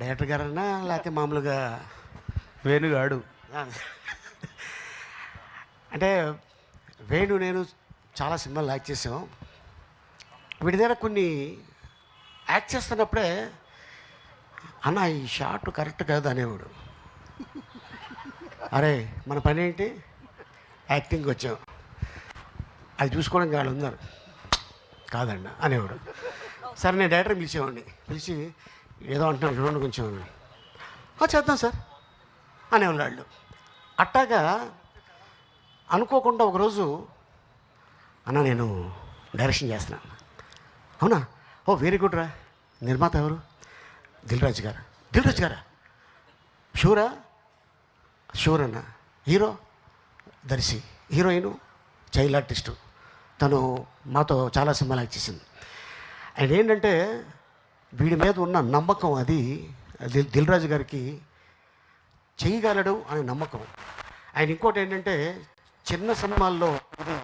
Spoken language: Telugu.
డైరెక్టర్ గారన్నా లేకపోతే మామూలుగా వేణుగాడు. అంటే వేణు నేను చాలా సినిమాలు యాక్ట్ చేసాం. వీడి దగ్గర కొన్ని యాక్ట్ చేస్తున్నప్పుడే అన్న ఈ షాట్ కరెక్ట్ కాదు అనేవాడు. అరే మన పని ఏంటి, యాక్టింగ్కి వచ్చాం, అది చూసుకోవడానికి వాళ్ళు ఉన్నారు కాదన్న అనేవాడు. సరే నేను డైరెక్టర్ పిలిచేవాడిని, పిలిచి ఏదో అంటున్నాను చూడండి కొంచెం, చేద్దాం సార్ అనేవాళ్ళు. అట్టాగా అనుకోకుండా ఒకరోజు అన్న నేను డైరెక్షన్ చేస్తున్నాను. అవునా, ఓ వెరీ గుడ్ రా. నిర్మాత ఎవరు? దిల్ రాజు గారు. దిల్ రాజు గారా? షూరా? షూర్ అన్న. Hero Darshi, heroine child artist, తను మాతో చాలా సినిమాలు యాక్ట్ చేసింది. అండ్ ఏంటంటే వీడి మీద ఉన్న నమ్మకం, అది దిల్ రాజు గారికి చేయగలడు అనే నమ్మకం. ఆయన ఇంకోటి ఏంటంటే చిన్న సినిమాల్లో ఇది